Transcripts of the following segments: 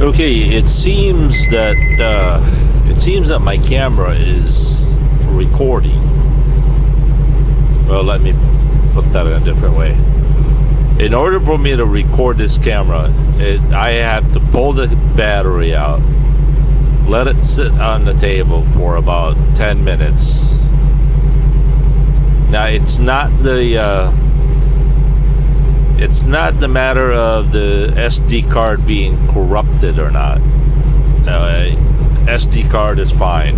Okay, it seems that my camera is recording. Well, let me put that in a different way. In order for me to record this camera, I have to pull the battery out, let it sit on the table for about 10 minutes. Now, it's not the matter of the SD card being corrupted or not. SD card is fine.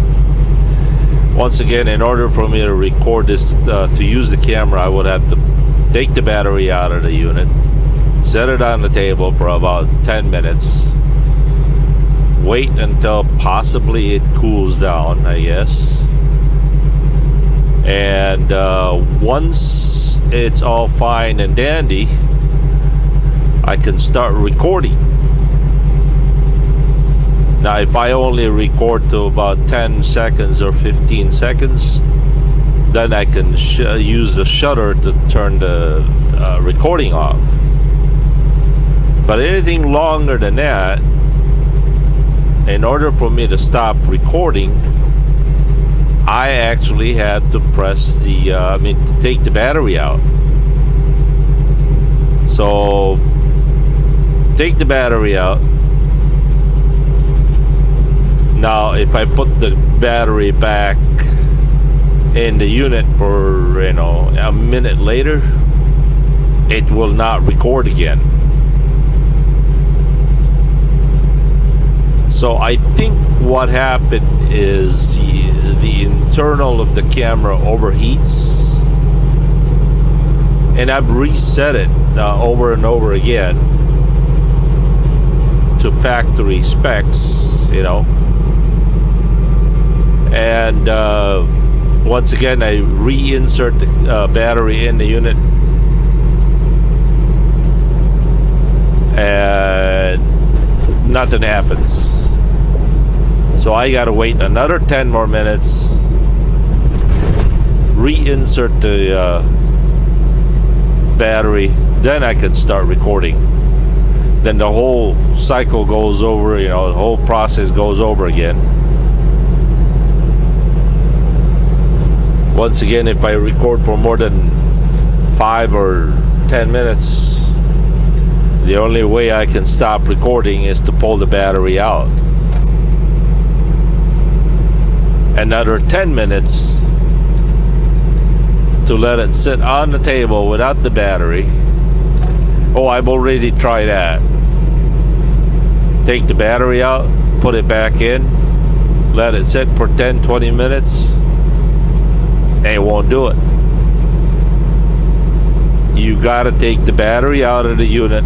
Once again, in order for me to record this, to use the camera, I would have to take the battery out of the unit, set it on the table for about 10 minutes, wait until possibly it cools down, I guess, and once it's all fine and dandy, I can start recording. Now, if I only record to about 10 seconds or 15 seconds, then I can use the shutter to turn the recording off. But anything longer than that, in order for me to stop recording, I actually had to press the, to take the battery out. So, take the battery out. Now, if I put the battery back in the unit for, a minute later, it will not record again. So I think what happened is the internal of the camera overheats, and I've reset it over and over again to factory specs, and once again I reinsert the battery in the unit, and nothing happens. So I gotta wait another 10 more minutes, reinsert the battery, then I can start recording. Then the whole cycle goes over, the whole process goes over again. Once again, if I record for more than 5 or 10 minutes, the only way I can stop recording is to pull the battery out. Another 10 minutes to let it sit on the table without the battery. Oh, I've already tried that. Take the battery out, put it back in, let it sit for 10-20 minutes. It won't do it. You gotta take the battery out of the unit,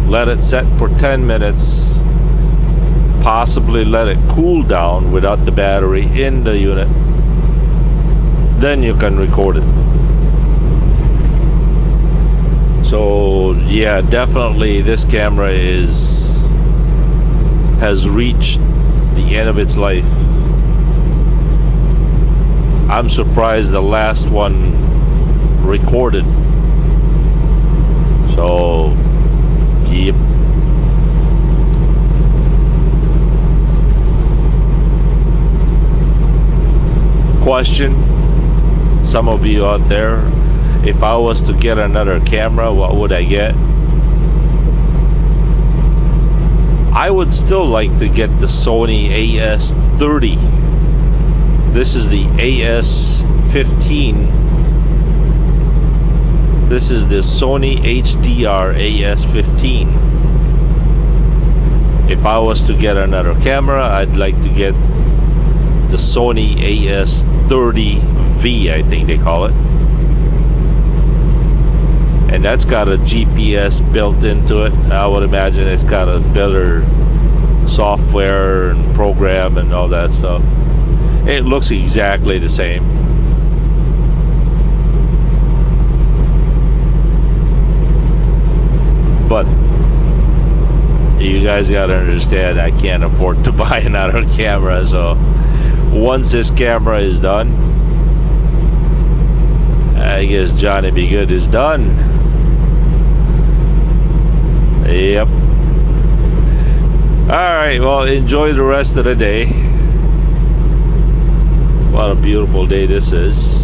let it set for 10 minutes, possibly let it cool down without the battery in the unit, then you can record it. So yeah, definitely this camera has reached the end of its life. I'm surprised the last one recorded. So, yep. Question, some of you out there, if I was to get another camera, what would I get? I would still like to get the Sony AS30. This is the AS15. This is the Sony HDR AS15. If I was to get another camera, I'd like to get the Sony AS30V, I think they call it. And that's got a GPS built into it. I would imagine it's got a better software and program and all that stuff. It looks exactly the same. But you guys gotta understand, I can't afford to buy another camera, so once this camera is done, I guess Johnny B. Good is done. Yep. Alright, well, enjoy the rest of the day. What a beautiful day this is.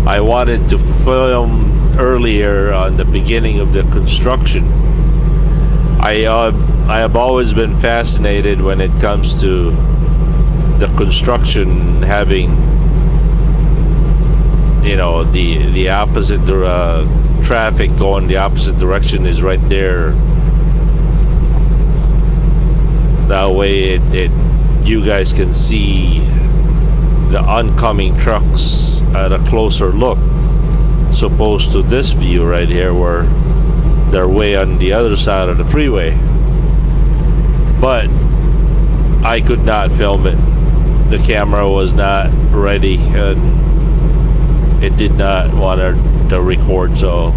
I wanted to film earlier on the beginning of the construction. I have always been fascinated when it comes to the construction having, you know, the opposite traffic going the opposite direction is right there. That way it you guys can see the oncoming trucks at a closer look, supposed to this view right here where they're way on the other side of the freeway. But I could not film it. The camera was not ready and it did not want to record, so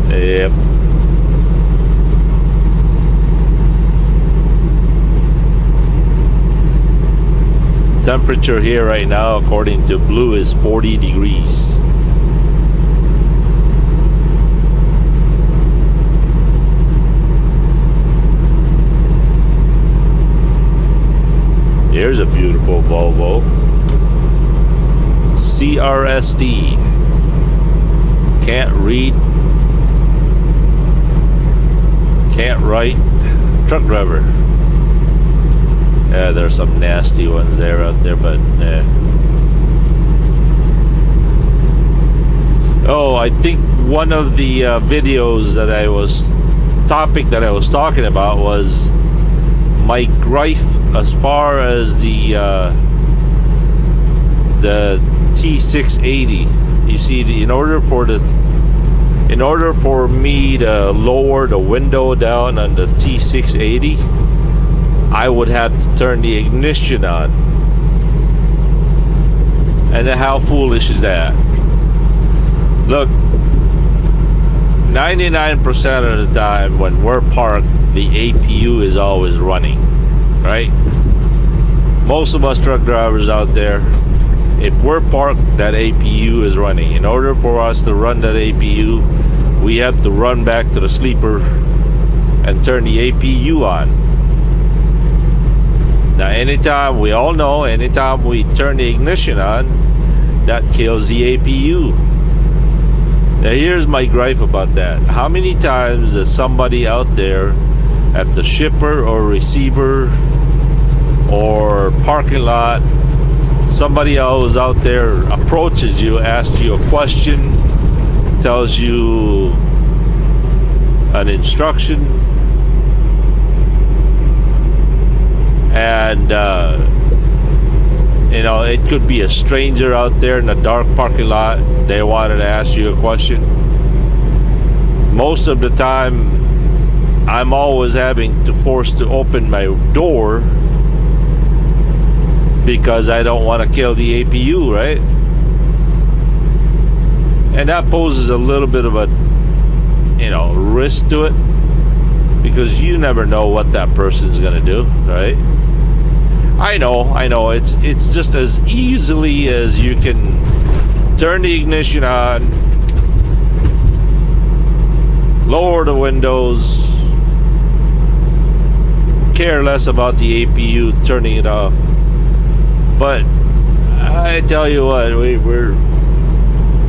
yep. Temperature here right now, according to Blue, is 40 degrees. Here's a beautiful Volvo CRST. Can't read, can't write, truck driver. Yeah, there's some nasty ones there out there, but oh, I think one of the videos that I was talking about was my gripe as far as the T680. You see, in order for me to lower the window down on the T680, I would have to turn the ignition on. And how foolish is that? Look, 99% of the time when we're parked, the APU is always running, right? Most of us truck drivers out there, if we're parked, that APU is running. In order for us to run that APU, we have to run back to the sleeper and turn the APU on. Now, anytime, we all know, anytime we turn the ignition on, that kills the APU. Now, here's my gripe about that. How many times does somebody out there at the shipper or receiver or parking lot, somebody else out there approaches you, asks you a question, tells you an instruction, and you know, it could be a stranger out there in a dark parking lot. They wanted to ask you a question. Most of the time, I'm always having to force to open my door because I don't want to kill the APU, right? And that poses a little bit of a, you know, risk to it, because you never know what that person's gonna do, right? I know, it's just as easily as you can turn the ignition on, lower the windows, care less about the APU, turning it off. But I tell you what, we're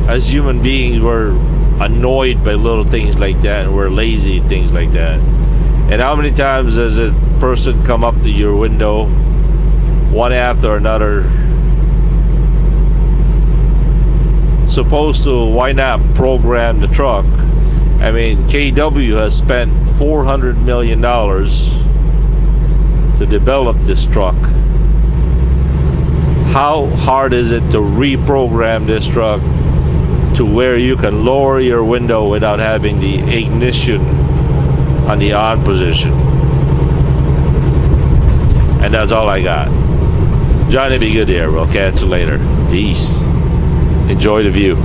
as human beings, we're annoyed by little things like that, and we're lazy at things like that. And how many times does a person come up to your window, one after another, supposed to, why not program the truck? I mean, KW has spent $400 million to develop this truck. How hard is it to reprogram this truck to where you can lower your window without having the ignition on the on position? And that's all I got. Johnny, be good here. We'll catch you later. Peace. Enjoy the view.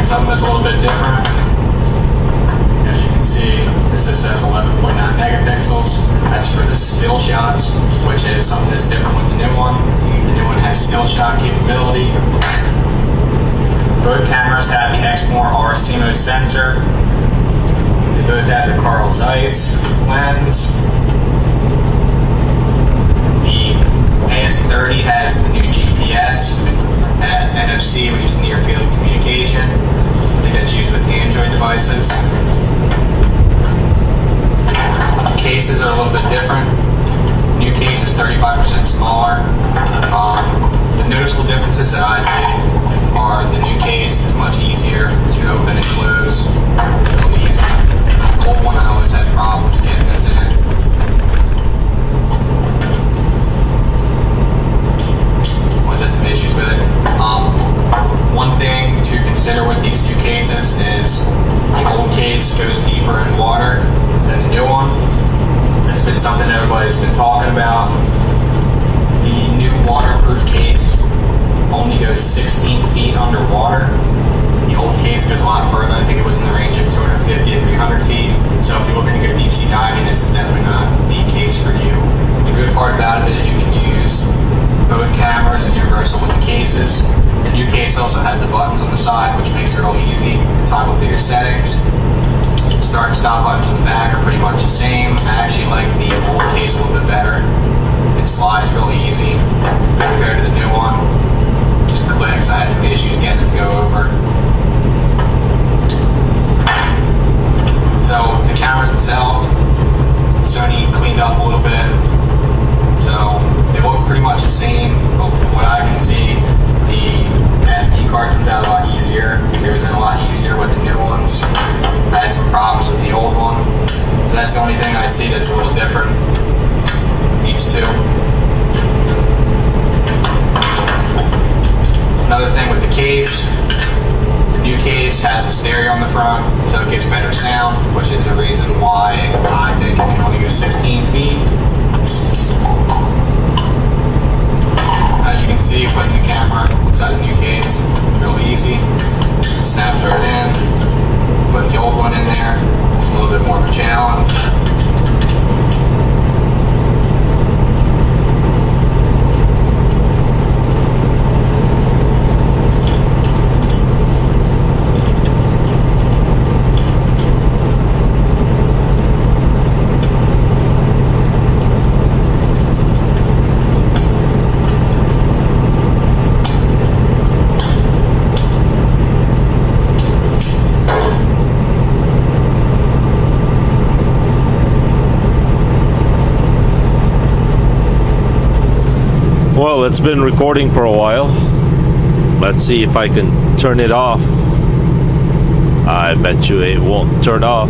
something that's a little bit different. As you can see, this just says 11.9 megapixels. That's for the still shots, which is something that's different with the new one. The new one has still shot capability. Both cameras have the Exmor R CMOS sensor. They both have the Carl Zeiss lens. The AS30 has the new GPS, has NFC, which is near field communication. I think that's used with Android devices. The cases are a little bit different. New case is 35% smaller. The noticeable differences that I see are the new case is much easier to open and close. Really easy. The old one I always had problems getting this in it. Always had some issues with it. One thing to consider with these two cases is the old case goes deeper in water than the new one. This has been something everybody's been talking about. The new waterproof case only goes 16 feet underwater. The old case goes a lot further. I think it was in the range of 250 to 300 feet. So if you're looking to go deep sea diving, this is definitely not the case for you. The good part about it is you can use both cameras and universal with the cases. The new case also has the buttons on the side, which makes it real easy to toggle through your settings. Start and stop buttons on the back are pretty much the same. I actually like the old case a little bit better. It slides really easy compared to the new one. Just clicks. I had some issues getting it to go over. So the cameras itself, Sony cleaned up a little bit. So they look pretty much the same, but from what I can see, the SD card comes out a lot easier. It goes in a lot easier with the new ones. I had some problems with the old one, so that's the only thing I see that's a little different. These two. Another thing with the case, the new case has a stereo on the front, so it gives better sound, which is the reason why I think it can only go 16 feet. As you can see, putting the camera inside the new case, real easy. It snaps right in. Putting the old one in there, it's a little bit more of a challenge. Well, it's been recording for a while. Let's see if I can turn it off. I bet you it won't turn off.